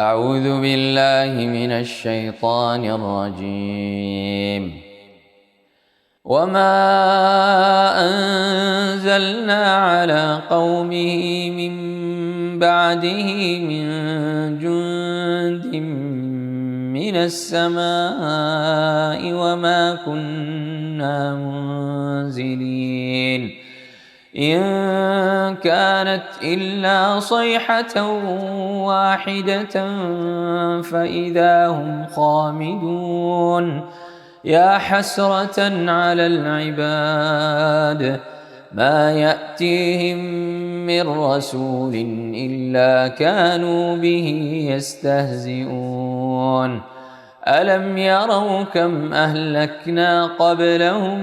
أعوذ بالله من الشيطان الرجيم. وما أنزلنا على قومه من بعده من جند من السماء وما كنا منزلين إن كانت إلا صيحة واحدة فإذا هم خامدون. يا حسرة على العباد ما يأتيهم من رسول إلا كانوا به يستهزئون. ألم يروا كم أهلكنا قبلهم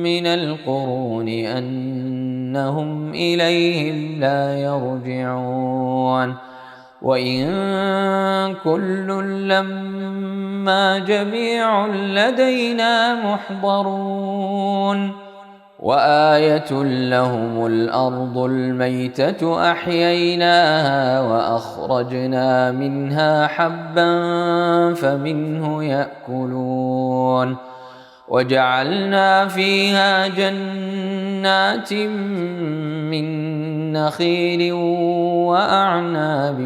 من القرون أنهم إليهم لا يرجعون. وإن كل لما جميع لدينا محضرون. وآية لهم الأرض الميتة أحييناها وأخرجنا منها حبا فمنه يأكلون. وجعلنا فيها جنات من نخيل وأعناب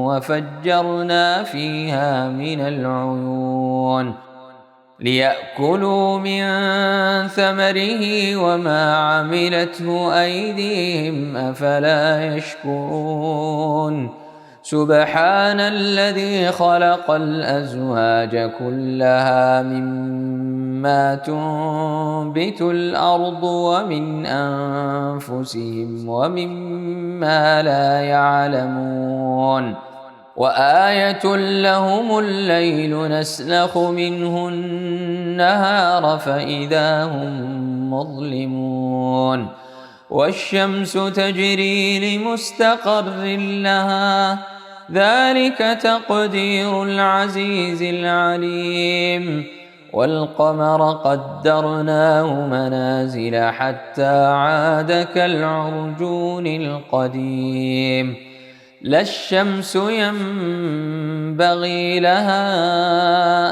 وفجرنا فيها من العيون ليأكلوا من ثمره وما عملته أيديهم أفلا يشكرون. سبحان الذي خلق الأزواج كلها مما تنبت الأرض ومن أنفسهم ومما لا يعلمون. وآية لهم الليل نسلخ منه النهار فإذا هم مظلمون. والشمس تجري لمستقر لها ذلك تقدير العزيز العليم. والقمر قدرناه منازل حتى عاد كالعرجون القديم. لا الشمس ينبغي لها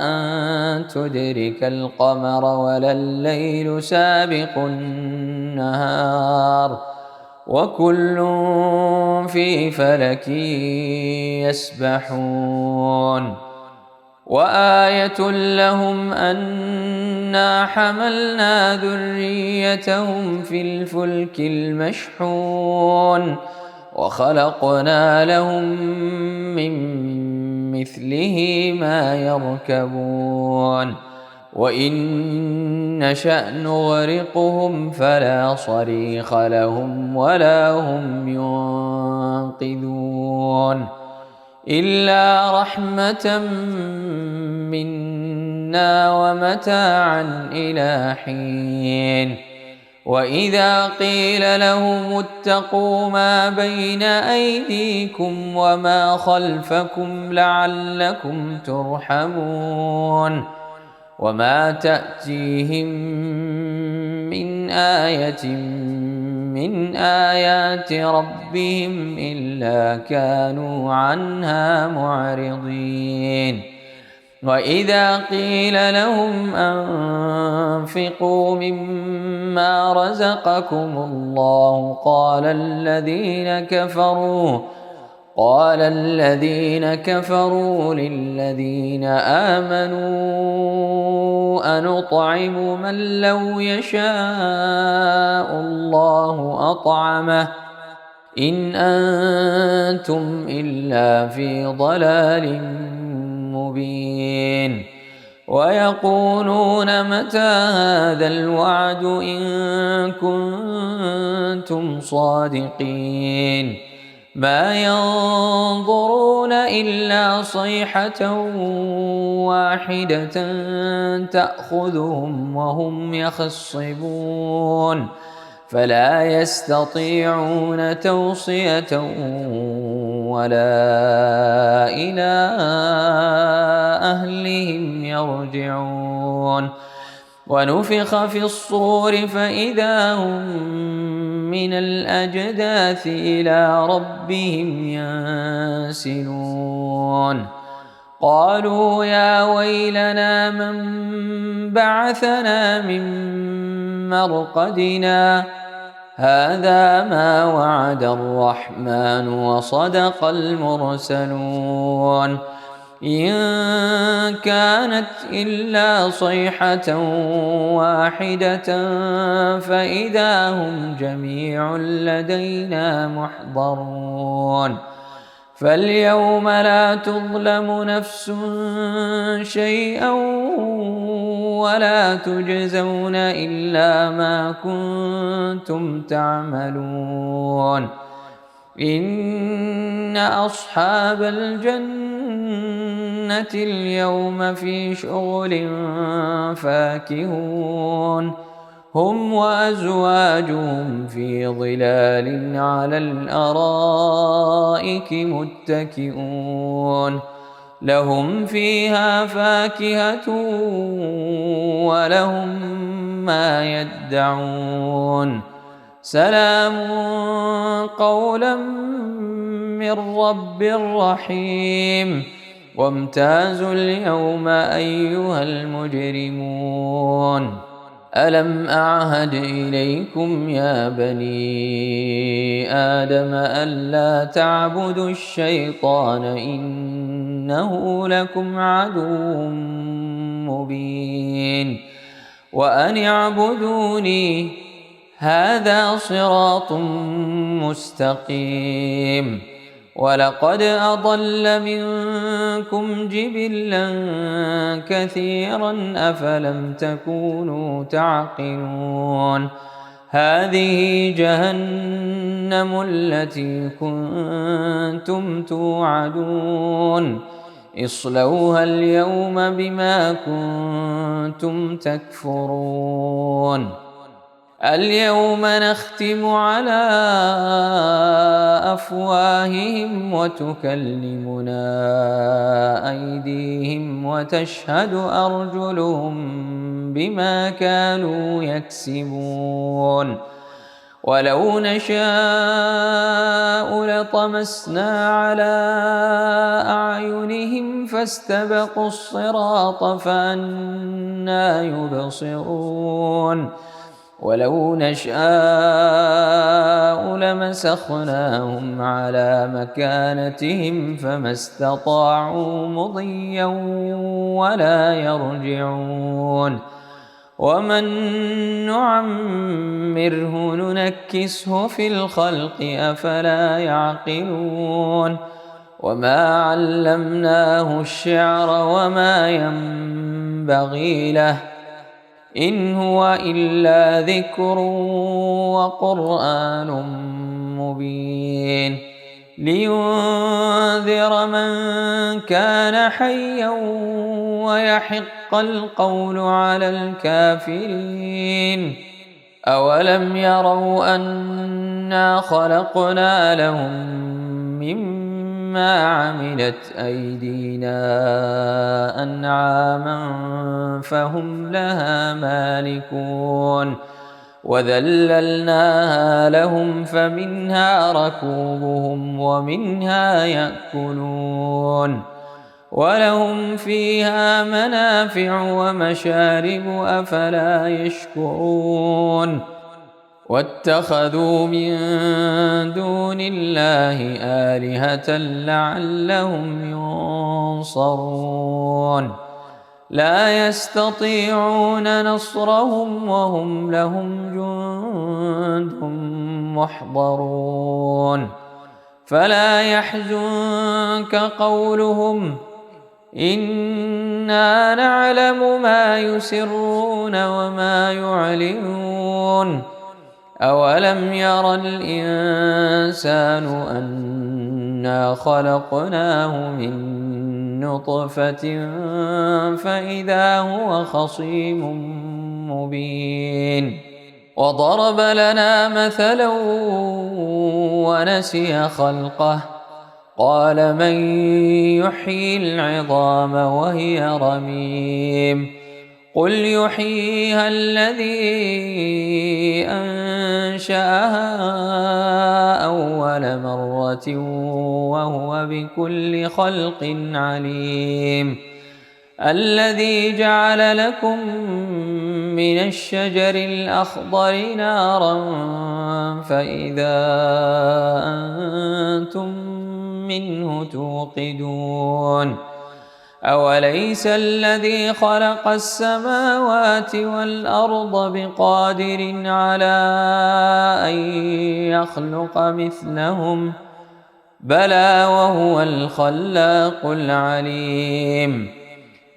أن تدرك القمر ولا الليل سابق النهار وكل في فلك يسبحون. وآية لهم أنا حملنا ذريتهم في الفلك المشحون وخلقنا لهم من مثله ما يركبون. وإن نشأ نغرقهم فلا صريخ لهم ولا هم ينقذون. إلا رحمة منا ومتاعا إلى حين. وإذا قيل لهم اتقوا ما بين أيديكم وما خلفكم لعلكم ترحمون. وما تأتيهم من آية من آيات ربهم إلا كانوا عنها معرضين. وإذا قيل لهم أنفقوا مما رزقكم الله قال الذين كفروا للذين آمنوا أنطعم من لو يشاء الله أطعمه إن أنتم إلا في ضلال مبين. ويقولون متى هذا الوعد إن كنتم صادقين. ما ينظرون إلا صيحة واحدة تأخذهم وهم يخصبون فلا يستطيعون توصية ولا إلى أهلهم يرجعون. ونفخ في الصور فإذا هم من الأجداث إلى ربهم ينسلون قالوا يا ويلنا من بعثنا من مرقدنا هذا ما وعد الرحمن وصدق المرسلون إن كانت إلا صيحة واحدة فإذا هم جميع لدينا محضرون فاليوم لا تظلم نفس شيئا ولا تجزون إلا ما كنتم تعملون إن أصحاب الجنة اليوم في شغل فاكهون هم وأزواجهم في ظلال على الأرائك متكئون لهم فيها فاكهة ولهم ما يدعون سلام قولا من رب رحيم وامتازوا اليوم أيها المجرمون ألم أعهد إليكم يا بني آدم ألا تعبدوا الشيطان إنه لكم عدو مبين وأن اعبدوني هذا صراط مستقيم ولقد أضل منكم جبلا كثيرا أفلم تكونوا تعقلون هذه جهنم التي كنتم توعدون اصلوها اليوم بما كنتم تكفرون اليوم نختم على أفواههم وتكلمنا أيديهم وتشهد أرجلهم بما كانوا يكسبون ولو نشاء لطمسنا على أعينهم فاستبقوا الصراط فأنى يبصرون ولو نشاء لمسخناهم على مكانتهم فما استطاعوا مضيا ولا يرجعون ومن نعمره ننكسه في الخلق أفلا يعقلون وما علمناه الشعر وما ينبغي له إن هو إلا ذكر وقرآن مبين لينذر من كان حيا ويحق القول على الكافرين أولم يروا أنا خلقنا لهم مما عملت أيدينا أنعاما فهم لها مالكون وذللناها لهم فمنها ركوبهم ومنها يأكلون ولهم فيها منافع ومشارب أفلا يشكرون واتخذوا من دون الله آلهة لعلهم ينصرون لا يستطيعون نصرهم وهم لهم جند محضرون فلا يحزنك قولهم إنا نعلم ما يسرون وما يعلنون أولم ير الإنسان أنا خلقناه من نطفة فإذا هو خصيم مبين وضرب لنا مثلا ونسي خلقه قال من يحيي العظام وهي رميم قل يحييها الذي أنشأها أول مرة وهو بكل خلق عليم. الذي جعل لكم من الشجر الأخضر نارا فإذا أنتم منه توقدون. أوليس الذي خلق السماوات والأرض بقادر على أن يخلق مثلهم؟ بلى وهو الخلاق العليم.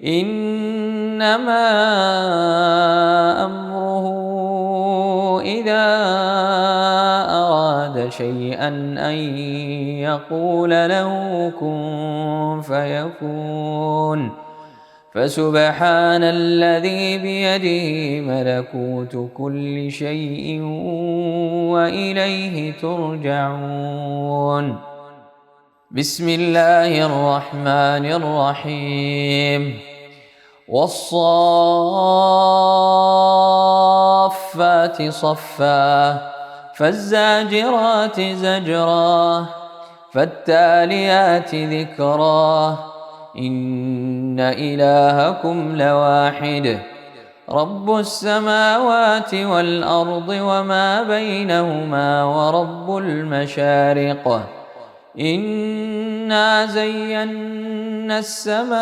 إنما أمره إذا أراد شيئا أن يقول له كن فيكون. فسبحان الذي بيده ملكوت كل شيء وإليه ترجعون. بسم الله الرحمن الرحيم. والصافات صفا فالزاجرات زجرا فالتاليات ذكرا إن إلهكم لواحد رب السماوات والأرض وما بينهما ورب المشارق. إنا زينا السماء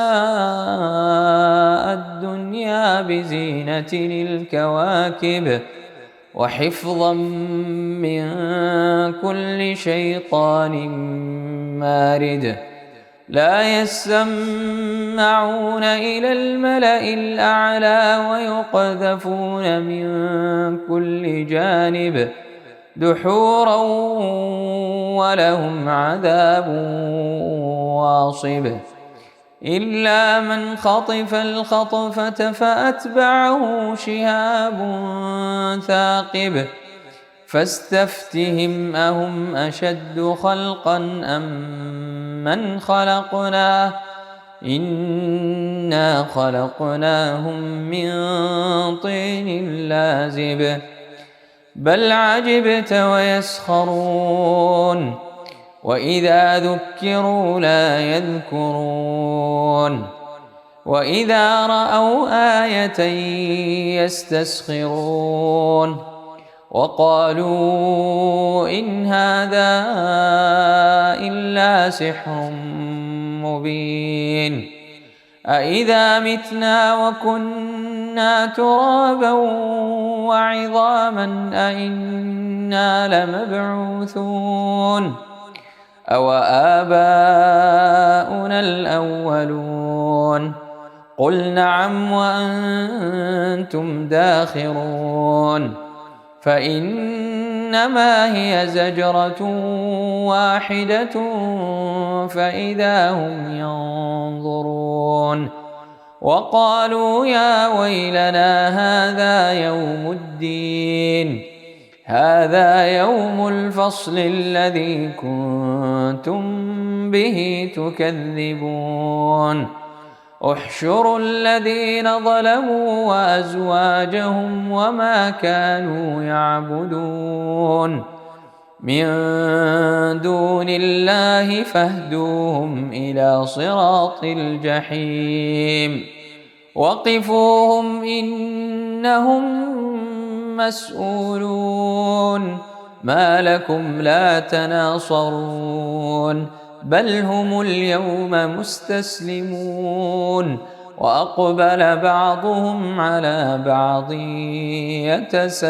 الدنيا بزينة الكواكب وحفظا من كل شيطان مارد. لا يسمعون إلى الملأ الأعلى ويقذفون من كل جانب دحورا ولهم عذاب واصب. إلا من خطف الخطفة فأتبعه شهاب ثاقب. فاستفتهم أهم أشد خلقا أم من خلقنا إنا خلقناهم من طين لازب. بل عجبت ويسخرون وإذا ذكروا لا يذكرون وإذا رأوا آية يستسخرون وقالوا إن هذا إلا سحر مبين. أإذا متنا وكنا ترابا وعظاما أإنا لمبعوثون أو آباؤنا الأولون قل نعم وأنتم داخرون. فإنما هي زجرة واحدة فإذا هم ينظرون. وقالوا يا ويلنا هذا يوم الدين هذا يوم الفصل الذي كنتم به تكذبون. احشروا الذين ظلموا وأزواجهم وما كانوا يعبدون من دون الله فاهدوهم إلى صراط الجحيم. وقفوهم إنهم مسؤولون. ما لكم لا تناصرون بل هم اليوم مستسلمون. وأقبل بعضهم على بعض يتساءلون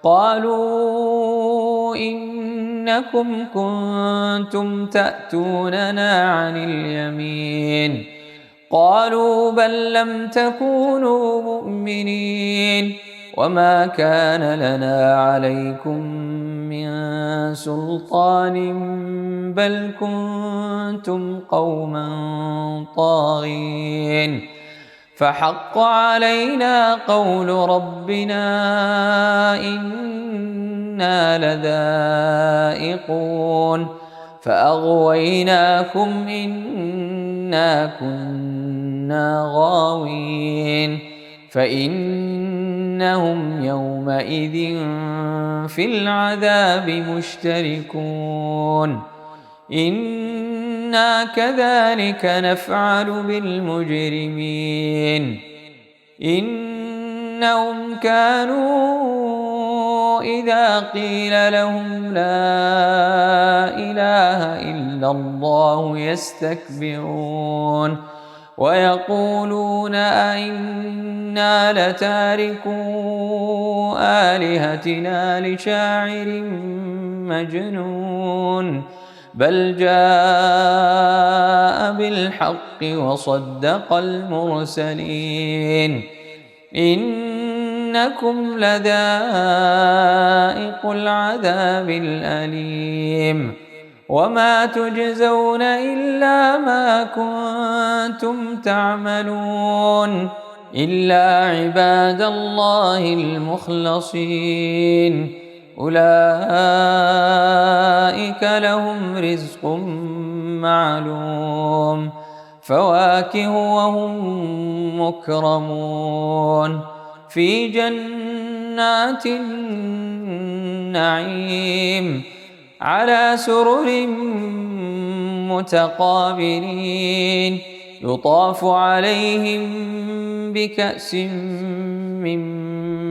قالوا إنكم كنتم تأتوننا عن اليمين قالوا بل لم تكونوا مؤمنين وما كان لنا عليكم من سلطان بل كنتم قوما طاغين. فحق علينا قول ربنا إنا لذائقون فأغويناكم إنا كنا إنا غاوين فإنهم يومئذ في العذاب مشتركون إنا كذلك نفعل بالمجرمين إنهم كانوا إذا قيل لهم لا إله إلا الله يستكبرون ويقولون أئنا لتاركو آلهتنا لشاعر مجنون بل جاء بالحق وصدق المرسلين إنكم لذائق العذاب الأليم وما تجزون إلا ما كنتم تعملون إلا عباد الله المخلصين أولئك لهم رزق معلوم فواكه وهم مكرمون في جنات النعيم على سرر متقابلين يطاف عليهم بكأس من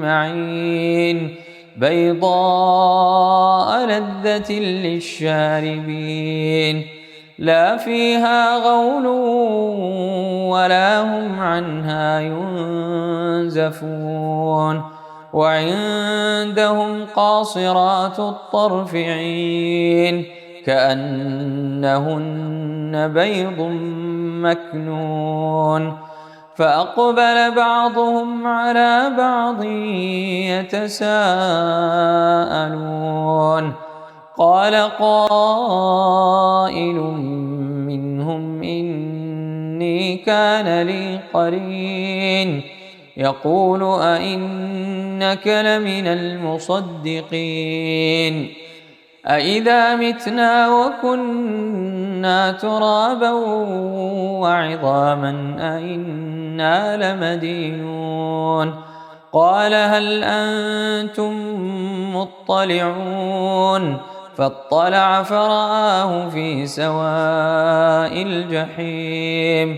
معين بيضاء لذة للشاربين لا فيها غول ولا هم عنها ينزفون وعندهم قاصرات الطرف عين كأنهن بيض مكنون فأقبل بعضهم على بعض يتساءلون قال قائل منهم إني كان لي قرين يقول أئنك لمن المصدقين أإذا متنا وكنا ترابا وعظاما أئنا لمدينون قال هل أنتم مطلعون فاطلع فرآه في سواء الجحيم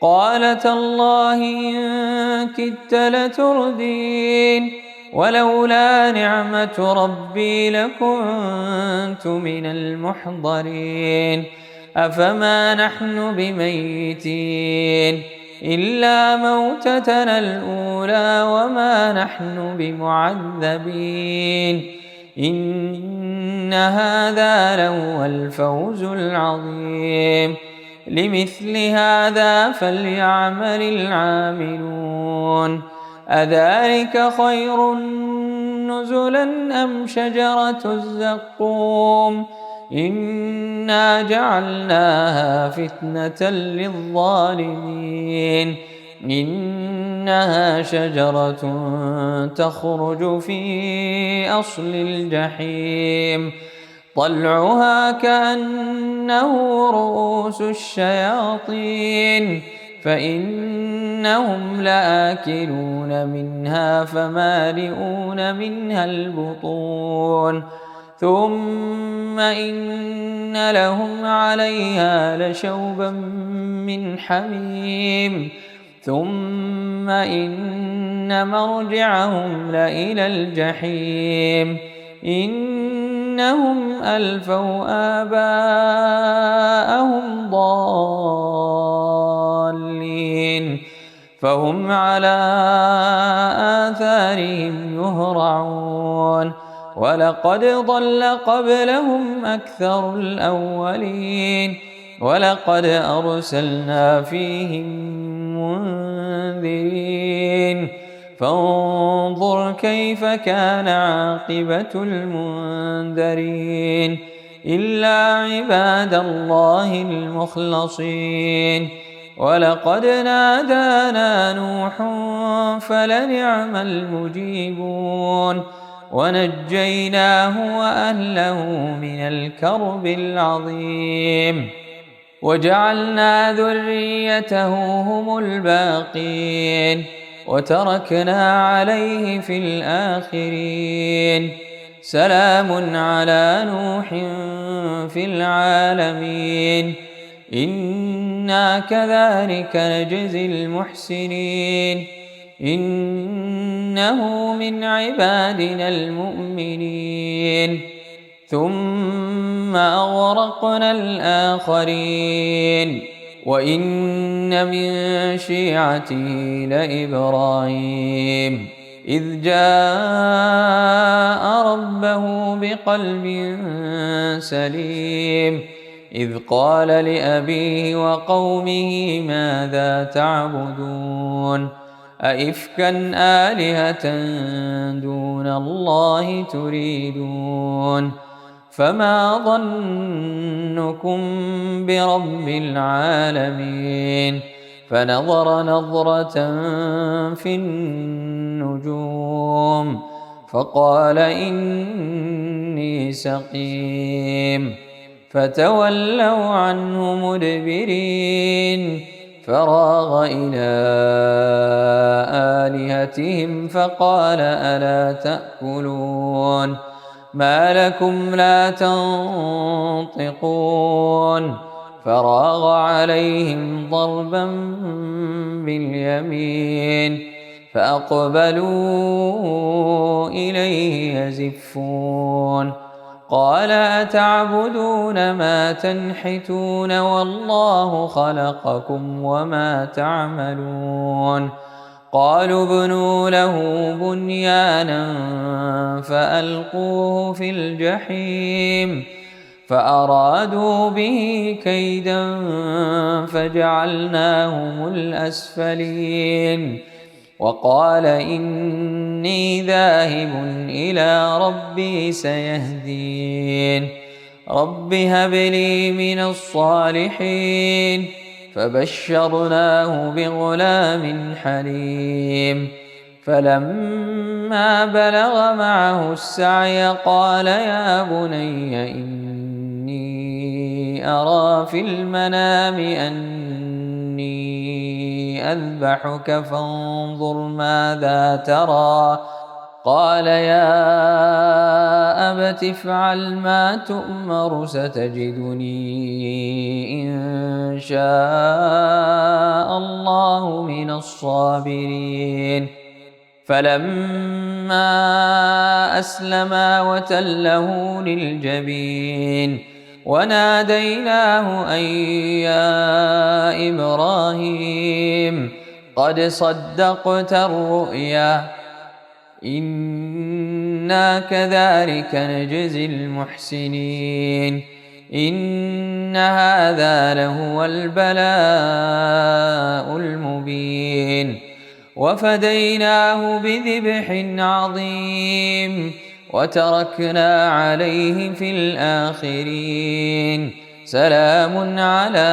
قال تالله إن كدت لتردين ولولا نعمة ربي لكنت من المحضرين أفما نحن بميتين إلا موتتنا الأولى وما نحن بمعذبين إن هذا لهو الفوز العظيم لمثل هذا فليعمل العاملون أذلك خير نزلا أم شجرة الزقوم إنا جعلناها فتنة للظالمين إنها شجرة تخرج في أصل الجحيم طلعها كأنه رؤوس الشياطين فإنهم لآكلون منها فمالئون منها البطون ثم إن لهم عليها لشوبا من حميم ثم إن مرجعهم لإلى الجحيم إنهم ألفوا آباءهم ضالين فهم على آثارهم يهرعون ولقد ضل قبلهم أكثر الأولين ولقد أرسلنا فيهم منذرين فانظر كيف كان عاقبة المنذرين إلا عباد الله المخلصين ولقد نادانا نوح فلنعم المجيبون ونجيناه وأهله من الكرب العظيم وجعلنا ذريته هم الباقين وتركنا عليه في الآخرين سلام على نوح في العالمين إنا كذلك نجزي المحسنين إنه من عبادنا المؤمنين ثم أغرقنا الآخرين وإن من شيعته لإبراهيم إذ جاء ربه بقلب سليم إذ قال لأبيه وقومه ماذا تعبدون أئفكا آلهة دون الله تريدون فما ظنكم برب العالمين فنظر نظرة في النجوم فقال إني سقيم فتولوا عنه مدبرين فراغ إلى آلهتهم فقال ألا تأكلون ما لكم لا تنطقون فراغ عليهم ضربا باليمين فأقبلوا إليه يزفون قال أتعبدون ما تنحتون والله خلقكم وما تعملون قالوا ابنوا له بنيانا فألقوه في الجحيم فأرادوا به كيدا فجعلناهم الأسفلين وقال إني ذاهب إلى ربي سيهدين رب هب لي من الصالحين فبشرناه بغلام حليم فلما بلغ معه السعي قال يا بني إني أرى في المنام أني أذبحك فانظر ماذا ترى قال يا أبت افعل ما تؤمر ستجدني إن شاء الله من الصابرين فلما أسلما وتله للجبين وناديناه أن يا إبراهيم قد صدقت الرؤيا إنا كذلك نجزي المحسنين إن هذا لهو البلاء المبين وفديناه بذبح عظيم وتركنا عليه في الآخرين سلام على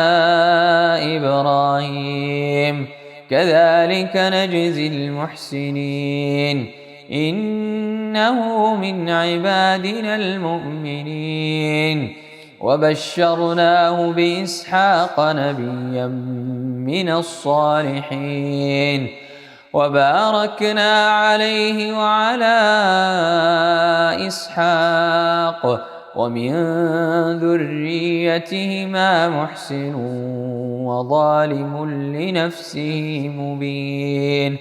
إبراهيم كذلك نجزي المحسنين إنه من عبادنا المؤمنين وبشرناه بإسحاق نبيا من الصالحين وباركنا عليه وعلى إسحاق ومن ذريتهما محسن وظالم لنفسه مبين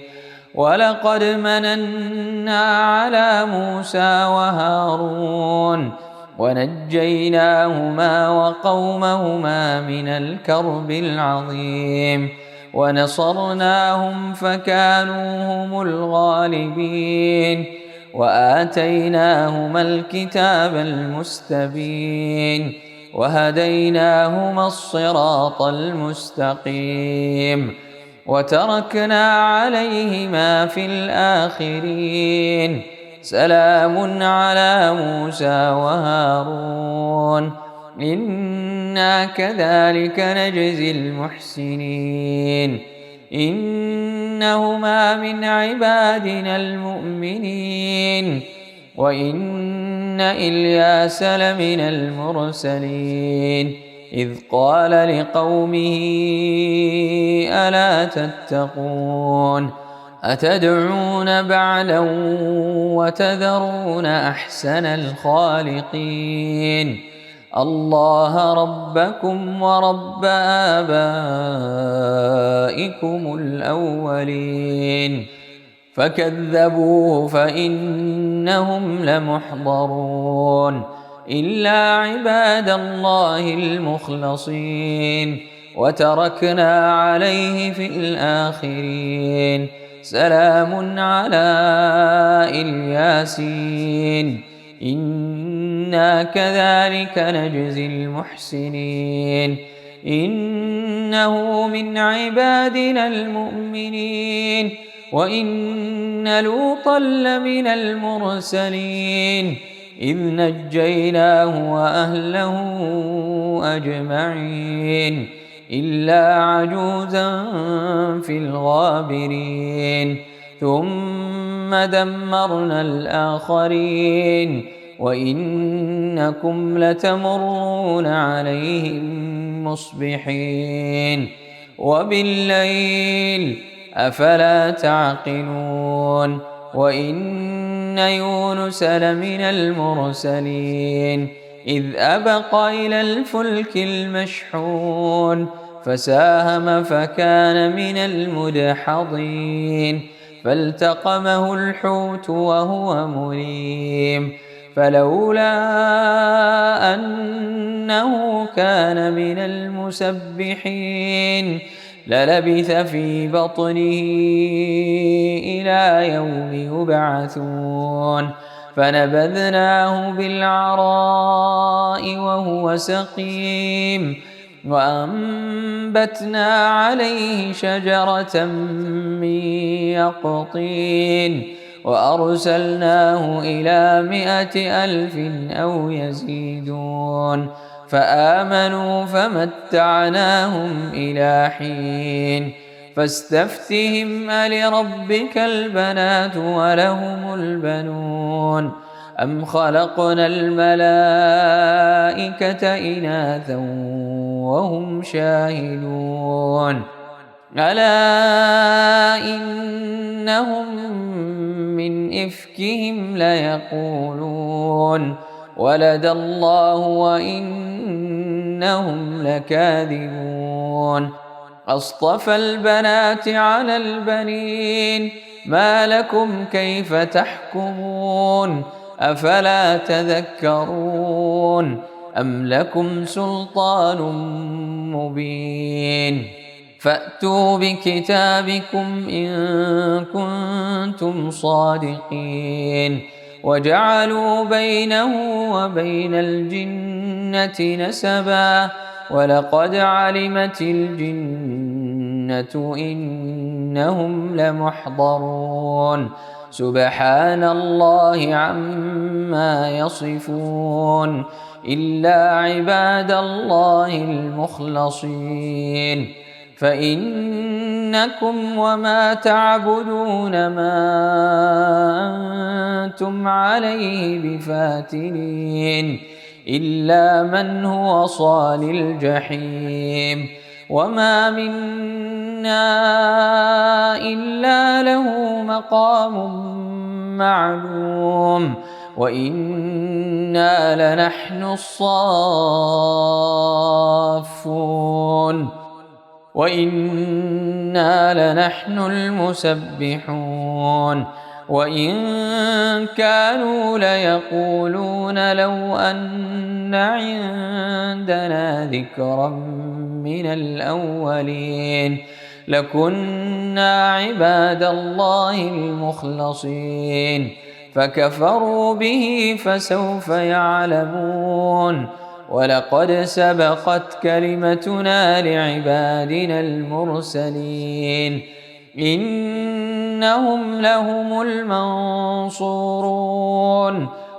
ولقد مننا على موسى وهارون ونجيناهما وقومهما من الكرب العظيم ونصرناهم فكانوا هم الغالبين وآتيناهما الكتاب المستبين وهديناهما الصراط المستقيم وتركنا عليهما في الآخرين سلام على موسى وهارون إنا كذلك نجزي المحسنين إنهما من عبادنا المؤمنين وإن إلياس لمن المرسلين إذ قال لقومه ألا تتقون أتدعون بعلا وتذرون أحسن الخالقين الله ربكم ورب آبائكم الأولين فكذبوه فإنهم لمحضرون إلا عباد الله المخلصين وتركنا عليه في الآخرين سلام على الياسين إنا كذلك نجزي المحسنين إنه من عبادنا المؤمنين وإن لوطا لمن المرسلين إذ نجيناه وأهله أجمعين إلا عجوزا في الغابرين ثم دمرنا الآخرين وإنكم لتمرون عليهم مصبحين وبالليل أفلا تعقلون وإن يونس لمن المرسلين إذ أبق إلى الفلك المشحون فساهم فكان من المدحضين فالتقمه الحوت وهو مليم فلولا أنه كان من المسبحين للبث في بطنه إلى يوم يبعثون فنبذناه بالعراء وهو سقيم وأنبتنا عليه شجرة من يقطين وأرسلناه إلى 100,000 أو يزيدون فآمنوا فمتعناهم إلى حين فاستفتهم ألربك البنات ولهم البنون أم خلقنا الملائكة إناثا وهم شاهدون ألا إنهم من إفكهم ليقولون ولد الله وإنهم لكاذبون أصطفى البنات على البنين ما لكم كيف تحكمون أفلا تذكرون أم لكم سلطان مبين فأتوا بكتابكم إن كنتم صادقين وجعلوا بينه وبين الجنة نسبا ولقد علمت الجنة إنهم لمحضرون سبحان الله عما يصفون إلا عباد الله المخلصين فإنكم وما تعبدون ما أنتم عليه بفاتنين إلا من هو صال الجحيم وما منا إلا له مقام معلوم وإنا لنحن الصافون وإنا لنحن المسبحون وإن كانوا ليقولون لو أن عندنا ذكرا من الأولين لكنا عباد الله المخلصين فكفروا به فسوف يعلمون ولقد سبقت كلمتنا لعبادنا المرسلين إنهم لهم المنصورون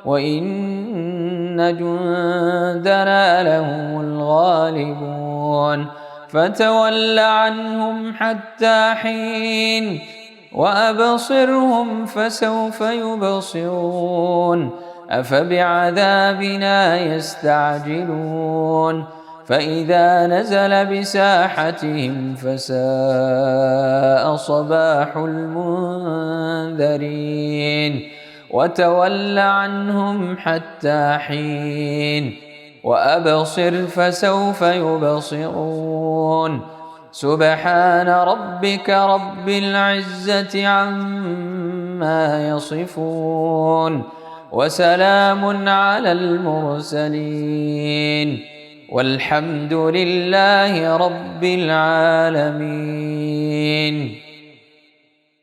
وإن جندنا لهم الغالبون فتول عنهم حتى حين وأبصرهم فسوف يبصرون أفبعذابنا يستعجلون فإذا نزل بساحتهم فساء صباح المنذرين وتول عنهم حتى حين وأبصر فسوف يبصرون سبحان ربك رب العزة عما يصفون وسلام على المرسلين والحمد لله رب العالمين.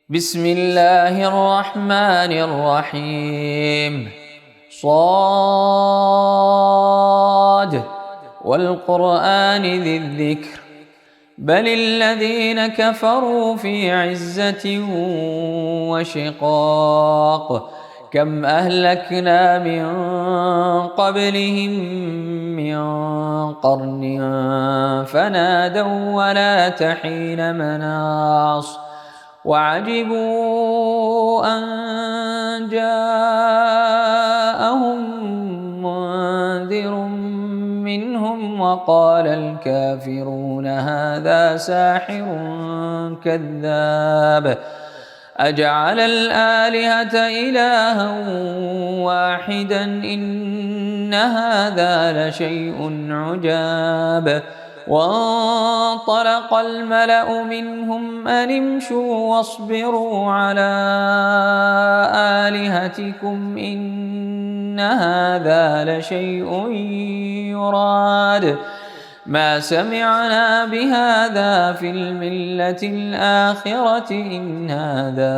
بسم الله الرحمن الرحيم. صاد والقرآن ذي الذكر بل الذين كفروا في عزة وشقاق كم أهلكنا من قبلهم من قرن فنادوا ولا تحين مناص وعجبوا أن جاءهم منذر منهم وقال الكافرون هذا ساحر كذاب أجعل الآلهة إلها واحدا إن هذا لشيء عجاب وانطلق الملأ منهم أن امشوا واصبروا على آلهتكم إن هذا لشيء يراد ما سمعنا بهذا في الملة الآخرة إن هذا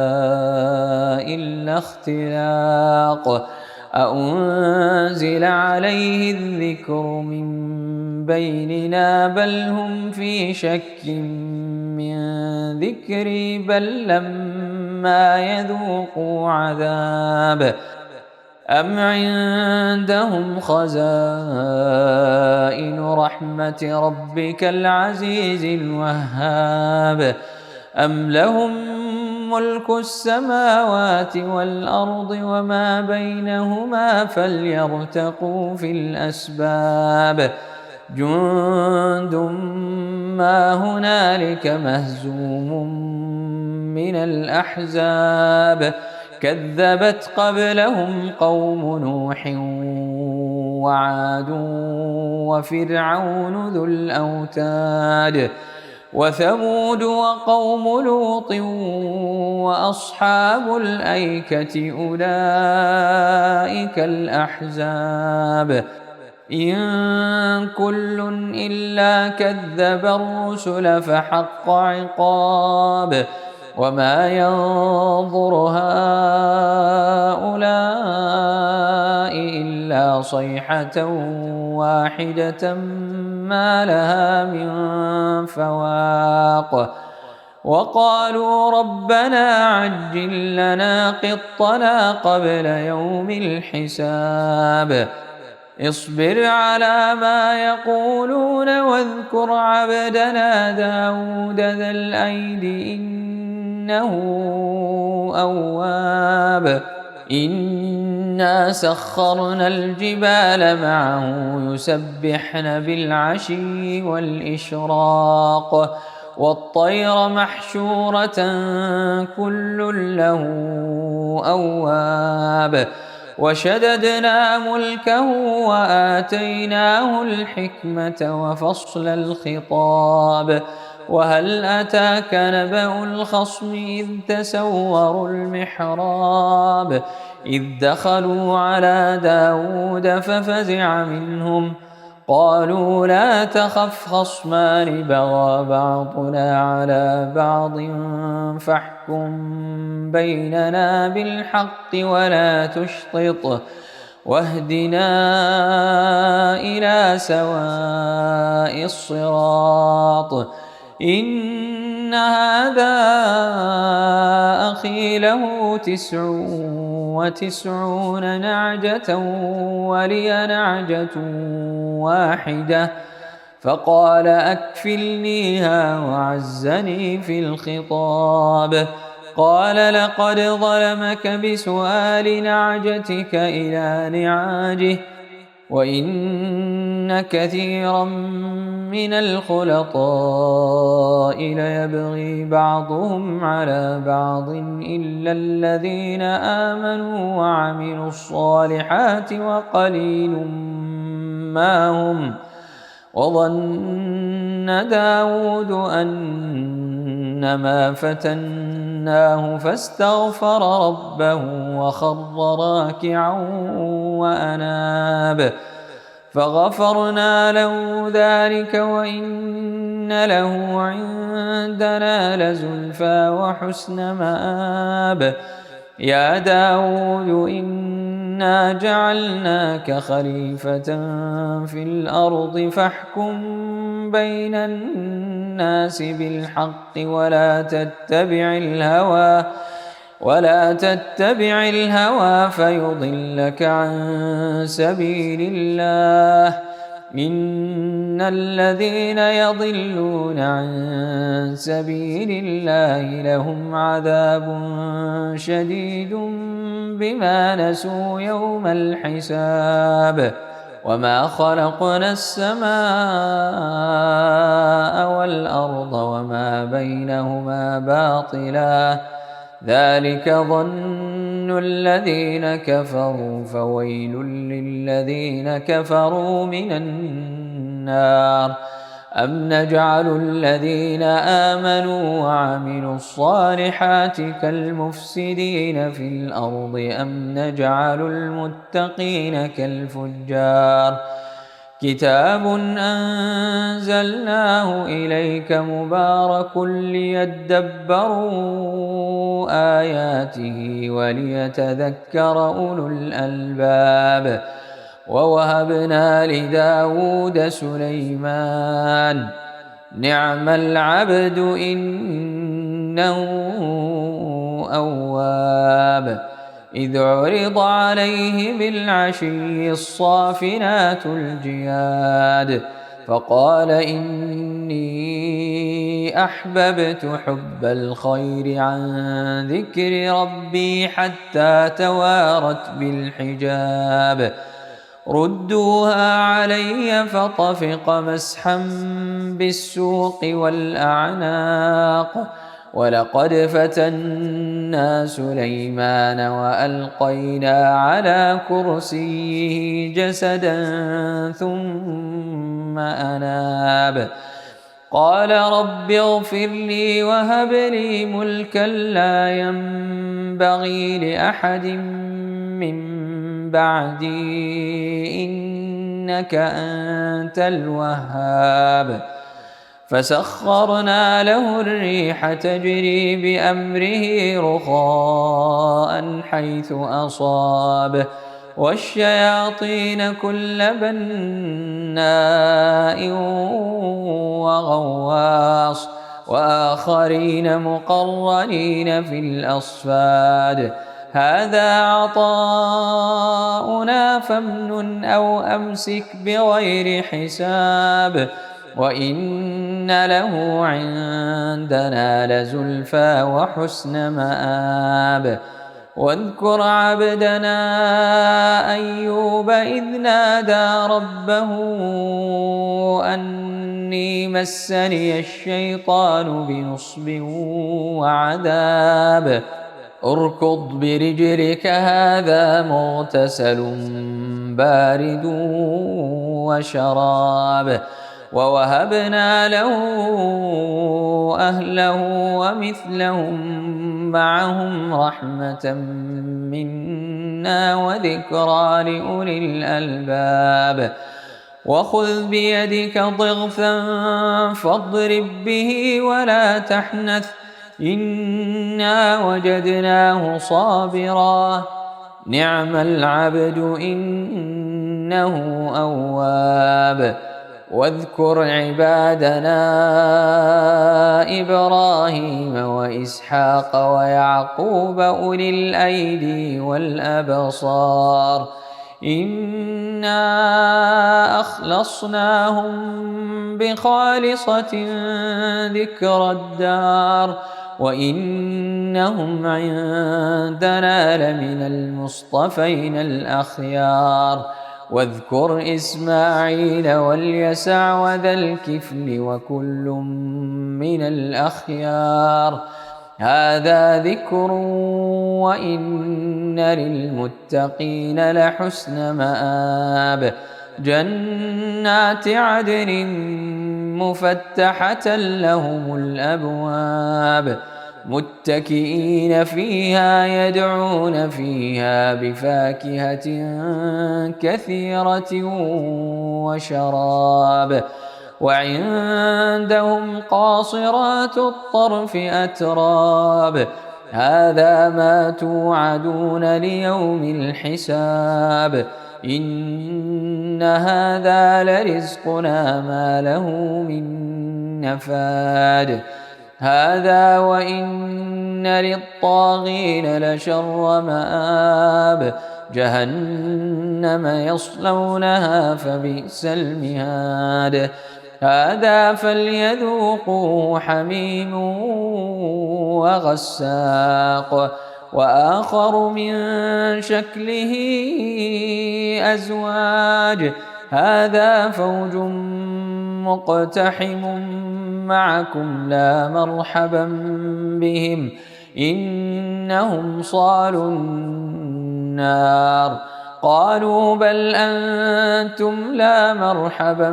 إلا اختلاق أأنزل عليه الذكر من بيننا بل هم في شك من ذكري بل لما يذوقوا عذاب أم عندهم خزائن رحمة ربك العزيز الوهاب أم لهم ملك السماوات والأرض وما بينهما فليرتقوا في الأسباب جند ما هنالك مهزوم من الأحزاب كذبت قبلهم قوم نوح وعاد وفرعون ذو الأوتاد وثمود وقوم لوط وأصحاب الأيكة أولئك الأحزاب إن كل إلا كذب الرسل فحق عقاب وما ينظر هؤلاء إلا صيحة واحدة ما لها من فواق وقالوا ربنا عجل لنا قطنا قبل يوم الحساب اصبر على ما يقولون واذكر عبدنا داود ذا الأيد إنه أواب إنا سخرنا الجبال معه يسبحن بالعشي والإشراق والطير محشورة كل له أواب وشددنا ملكه وآتيناه الحكمة وفصل الخطاب وهل أتاك نبأ الخصم إذ تسوروا المحراب إذ دخلوا على داود ففزع منهم قالوا لا تخف خصمان بغى بعضنا على بعض فاحكم بيننا بالحق ولا تشطط واهدنا إلى سواء الصراط إن هذا أخي له 99 نعجة ولي نعجة واحدة فقال أكفلنيها وعزني في الخطاب قال لقد ظلمك بسؤال نعجتك إلى نعاجه وإن كثيرا من الخلطاء ليبغي بعضهم على بعض إلا الذين آمنوا وعملوا الصالحات وقليل ما هم. وظن داود أنما فتناه فاستغفر ربه وخر راكعا وأناب فغفرنا له ذلك وإن له عندنا لزلفى وحسن مآب. يا داود إنا جعلناك خليفة في الأرض فاحكم بين الناس بالحق ولا تتبع الهوى فيضلك عن سبيل الله. إن الذين يضلون عن سبيل الله لهم عذاب شديد بما نسوا يوم الحساب. وما خلقنا السماء والأرض وما بينهما باطلا ذلك ظن الذين كفروا فويل للذين كفروا من النار. أم نجعل الذين آمنوا وعملوا الصالحات كالمفسدين في الأرض أم نجعل المتقين كالفجار. كتاب أنزلناه إليك مبارك ليدبروا آياته وليتذكر أولو الألباب. ووهبنا لداود سليمان نعم العبد إنه أواب. إذ عرض عليه بالعشي الصافنات الجياد فقال إني أحببت حب الخير عن ذكر ربي حتى توارت بالحجاب. ردوها علي فطفق مسحا بالسوق والأعناق. ولقد فتنا سليمان وألقينا على كرسيه جسدا ثم أناب. قال رب اغفر لي وهب لي ملكا لا ينبغي لأحد من بعدي إنك أنت الوهاب. فسخرنا له الريح تجري بأمره رخاء حيث أصاب والشياطين كل بناء وغواص وآخرين مقرنين في الأصفاد. هذا عطاؤنا فامنن أو أمسك بغير حساب. وإن له عندنا لزلفى وحسن مآب. واذكر عبدنا أيوب إذ نادى ربه أني مسني الشيطان بنصب وعذاب. اركض برجلك هذا مغتسل بارد وشراب. ووهبنا له أهله ومثلهم معهم رحمة منا وذكرى لأولي الألباب. وخذ بيدك ضغثا فاضرب به ولا تحنث إنا وجدناه صابرا نعم العبد إنه أواب. واذكر عبادنا إبراهيم وإسحاق ويعقوب أولي الأيدي والأبصار إنا أخلصناهم بخالصة ذكر الدار وإنهم عندنا لمن المصطفين الأخيار. واذكر إسماعيل واليسع وذا الكفل وكل من الأخيار هذا ذكر وإن للمتقين لحسن مآب جنات عدن مفتحة لهم الأبواب متكئين فيها يدعون فيها بفاكهة كثيرة وشراب وعندهم قاصرات الطرف أتراب هذا ما توعدون ليوم الحساب إن هذا لرزقنا ما له من نفاد هذا وإن للطاغين لشر مآب جهنم يصلونها فبئس المهاد هذا فليذوقوه حميم وغساق وآخر من شكله أزواج هذا فوج مقتحم معكم لا مرحبا بهم إنهم صالوا النار قالوا بل أنتم لا مرحبا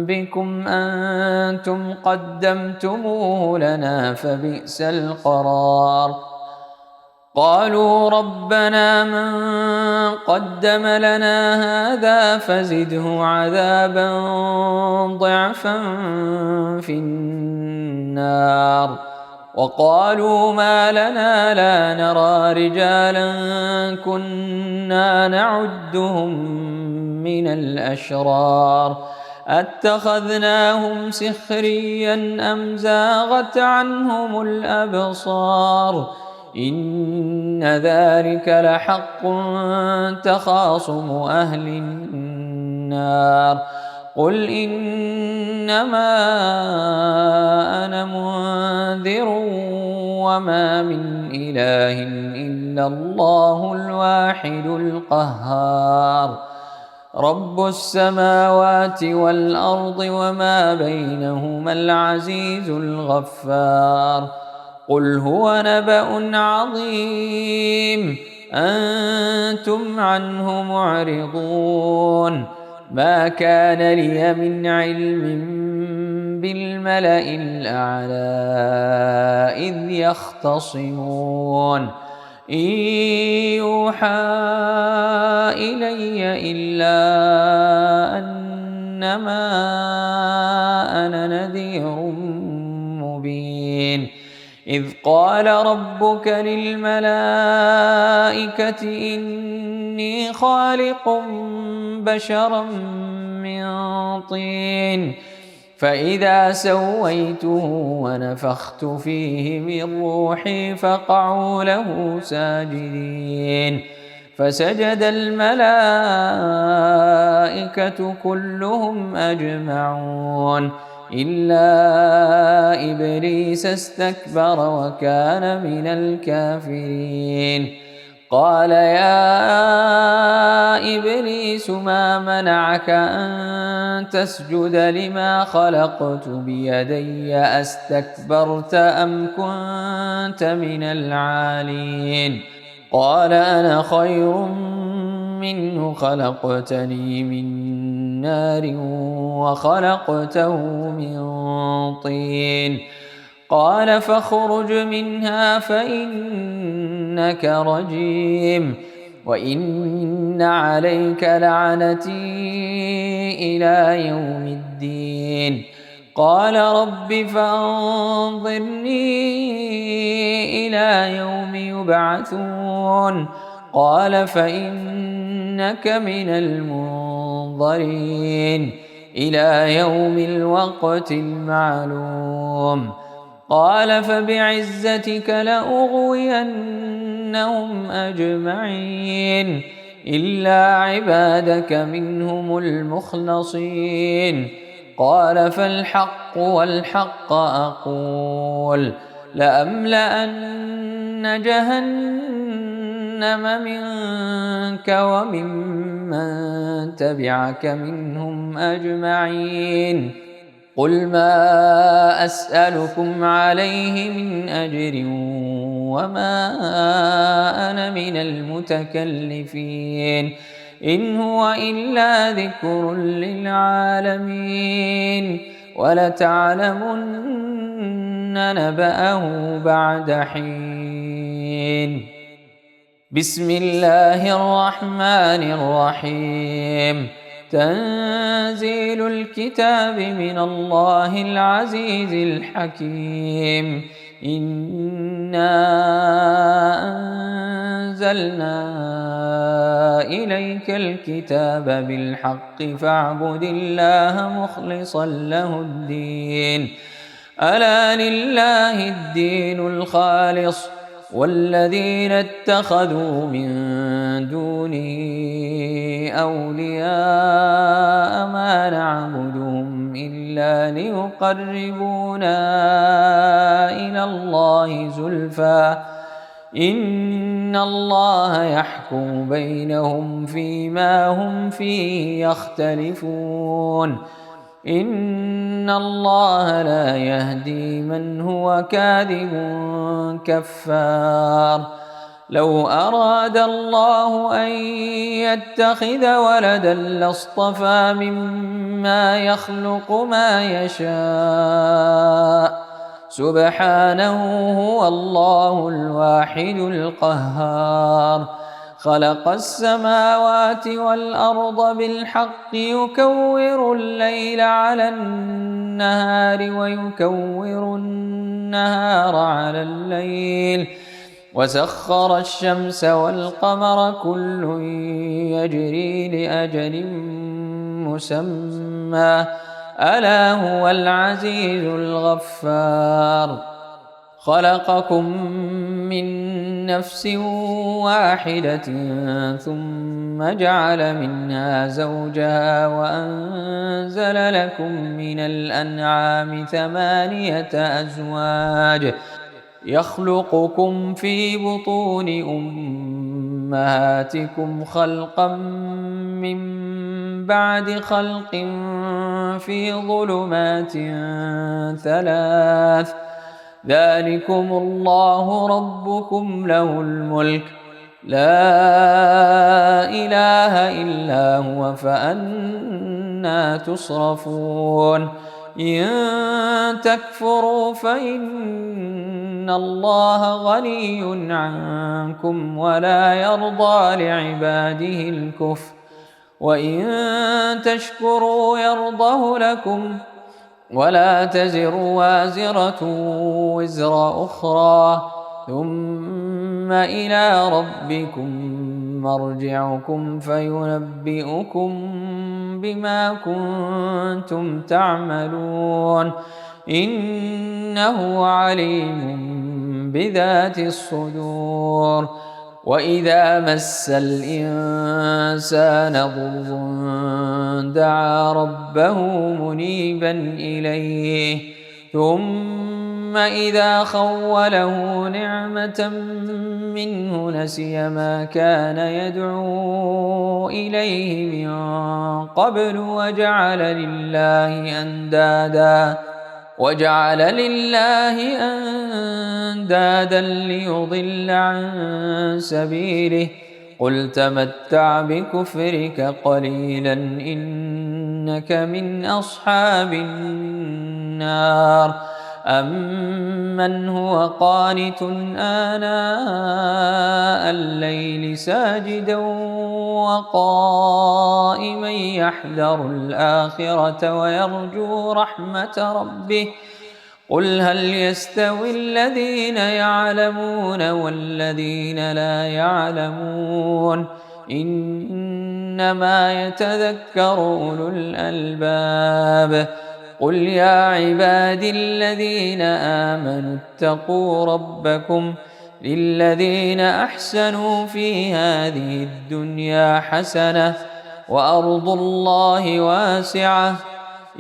بكم أنتم قدمتموه لنا فبئس القرار قالوا ربنا من قدم لنا هذا فزده عذابا ضعفا في النار وقالوا ما لنا لا نرى رجالا كنا نعدهم من الأشرار أتخذناهم سخريا أم زاغت عنهم الأبصار إن ذلك لحق تخاصم أهل النار قل إنما أنا منذر وما من إله إلا الله الواحد القهار رب السماوات والأرض وما بينهما العزيز الغفار قل هو نبأ عظيم أنتم عنه معرضون ما كان لي من علم بالملأ الأعلى إذ يختصمون إن يوحى إلي إلا أنما أنا نذير مبين إذ قال ربك للملائكة إني خالق بشرا من طين فإذا سويته ونفخت فيه من روحي فقعوا له ساجدين فسجد الملائكة كلهم أجمعون إلا إبليس استكبر وكان من الكافرين قال يا إبليس ما منعك أن تسجد لما خلقت بيدي أستكبرت أم كنت من العالين قال أنا خير منه خلقتني من نار وخلقته من طين قال فاخرج منها فإنك رجيم وإن عليك لعنتي إلى يوم الدين قال رب فأنظرني إلى يوم يبعثون قال فإنك من المنظرين إلى يوم الوقت المعلوم قال فبعزتك لأغوينهم أجمعين إلا عبادك منهم المخلصين قال فالحق والحق أقول لأملأن جهنم جهنم منك وممن تبعك منهم أجمعين. قل ما أسألكم عليه من أجر وما أنا من المتكلفين، إن هو إلا ذكر للعالمين، ولتعلمن نبأه بعد حين. بسم الله الرحمن الرحيم. تنزيل الكتاب من الله العزيز الحكيم. إنا أنزلنا إليك الكتاب بالحق فاعبد الله مخلصا له الدين، ألا لله الدين الخالص، والذين اتخذوا من دونه أولياء ما نعبدهم إلا ليقربونا إلى الله زلفى، إن الله يحكم بينهم فيما هم فيه يختلفون، إن الله لا يهدي من هو كاذب كفار. لو أراد الله أن يتخذ ولدا لاصطفى مما يخلق ما يشاء، سبحانه هو الله الواحد القهار. خلق السماوات والأرض بالحق يكور الليل على النهار ويكور النهار على الليل، وسخر الشمس والقمر كل يجري لأجل مسمى، ألا هو العزيز الغفار. خلقكم من نفس واحدة ثم جعل منها زوجها وأنزل لكم من الأنعام 8 أزواج يخلقكم في بطون أمهاتكم خلقا من بعد خلق في ظلمات 3، ذلكم الله ربكم له الملك، لا إله إلا هو، فأنى تصرفون. إن تكفروا فإن الله غني عنكم ولا يرضى لعباده الكفر، وإن تشكروا يرضه لكم، ولا تزر وازرة وزر أخرى، ثم إلى ربكم مرجعكم فينبئكم بما كنتم تعملون، إنه عليم بذات الصدور. وإذا مس الإنسان ضر دعا ربه منيبا إليه، ثم إذا خوله نعمة منه نسي ما كان يدعو إليه من قبل وجعل لله أندادا ليضل عن سبيله. قل تمتع بكفرك قليلا إنك من أصحاب النار. أمن هو قانت آناء الليل ساجدا وقائما يحذر الآخرة ويرجو رحمة ربه، قل هل يستوي الذين يعلمون والذين لا يعلمون، إنما يتذكر أولو الألباب. قل يا عبادي الذين آمنوا اتقوا ربكم، للذين أحسنوا في هذه الدنيا حسنة وأرض الله واسعة،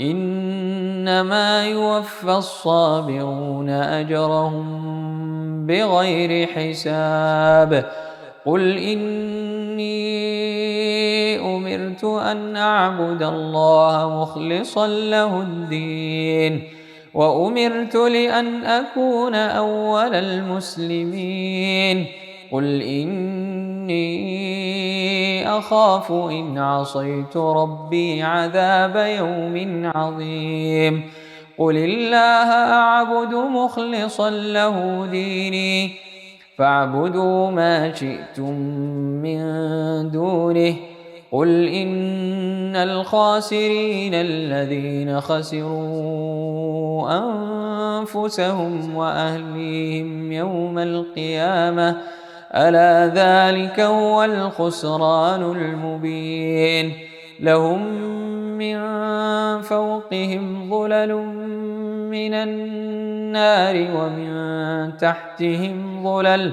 إنما يوفى الصابرون أجرهم بغير حساب. قل إني أمرت أن أعبد الله مخلصا له الدين وأمرت لأن أكون أول المسلمين قل إني أخاف إن عصيت ربي عذاب يوم عظيم قل الله أعبد مخلصا له ديني فاعبدوا ما شئتم من دونه قل إن الخاسرين الذين خسروا أنفسهم وأهليهم يوم القيامة ألا ذلك هو الخسران المبين لهم من فوقهم ظلل من النار ومن تحتهم ظلل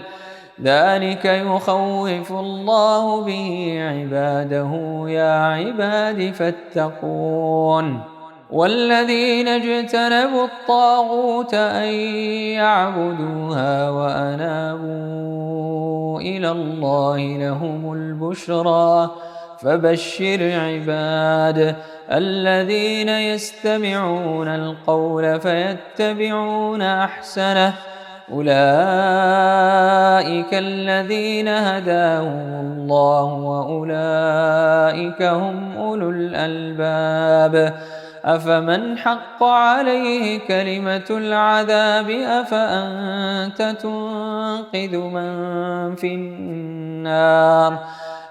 ذلك يخوف الله به عباده يا عباد فاتقون والذين اجتنبوا الطاغوت أن يعبدوها وأنابوا إلى الله لهم البشرى فبشر عباد الذين يستمعون القول فيتبعون أحسنه أولئك الذين هداهم الله وأولئك هم أولو الألباب أفمن حق عليه كلمة العذاب أفأنت تنقذ من في النار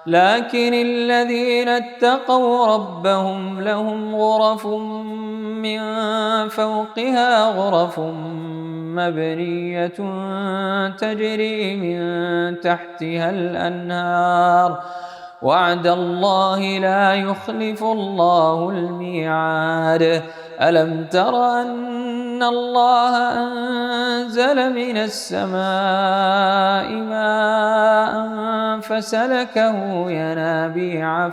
لكن الذين اتقوا ربهم لهم غرف من فوقها غرف مبنية تجري من تحتها الأنهار وعد الله لا يخلف الله الميعاد ألم تر أن الله أنزل من السماء ماء فسلكه ينابيع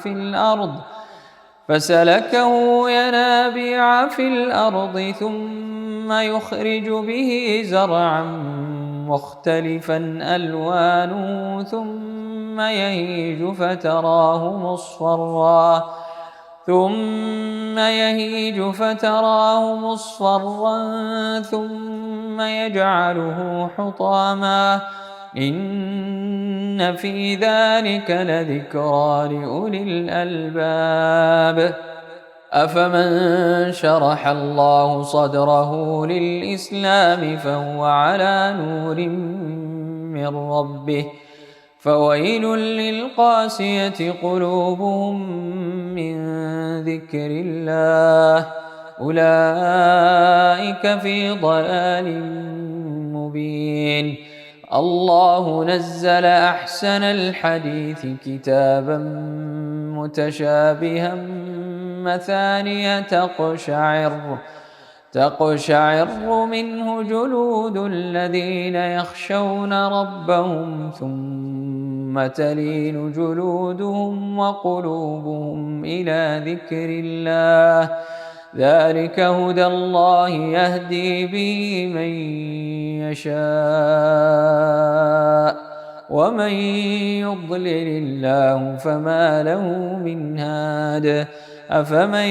في الأرض ثم يخرج به زرعا مختلفا ألوانه ثم يهيج فتراه مصفرا ثم يجعله حطاما إن في ذلك لذكرى لأولي الألباب أفمن شرح الله صدره للإسلام فهو على نور من ربه فويل للقاسية قلوبهم من ذكر الله أولئك في ضلال مبين الله نزل أحسن الحديث كتابا متشابها مثانية تقشعر منه جلود الذين يخشون ربهم ثم تلين جلودهم وقلوبهم إلى ذكر الله ذلك هدى الله يهدي به من يشاء ومن يضلل الله فما له من هاد أفمن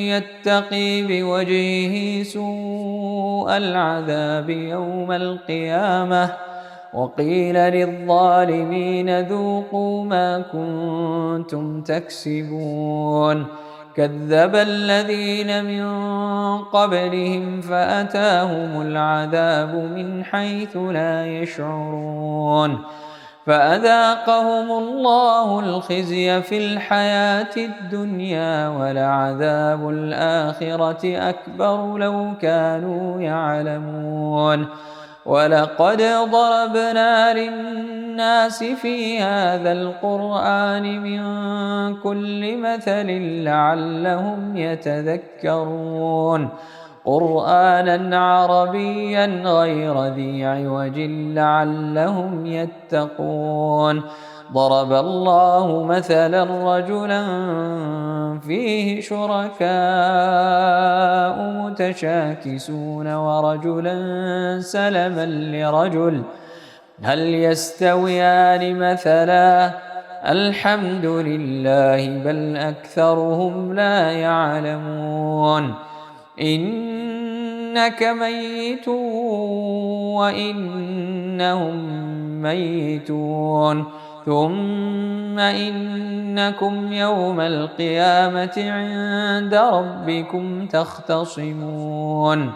يتقي بوجهه سوء العذاب يوم القيامة وقيل للظالمين ذوقوا ما كنتم تكسبون كذب الذين من قبلهم فأتاهم العذاب من حيث لا يشعرون فأذاقهم الله الخزي في الحياة الدنيا ولعذاب الآخرة أكبر لو كانوا يعلمون ولقد ضربنا للناس في هذا القرآن من كل مثل لعلهم يتذكرون قرآنا عربيا غير ذي عوج لعلهم يتقون ضرب الله مثلا رجلا فيه شركاء متشاكسون ورجلا سلما لرجل هل يستويان مثلا الحمد لله بل أكثرهم لا يعلمون إنك ميت وإنهم ميتون ثم إنكم يوم القيامة عند ربكم تختصمون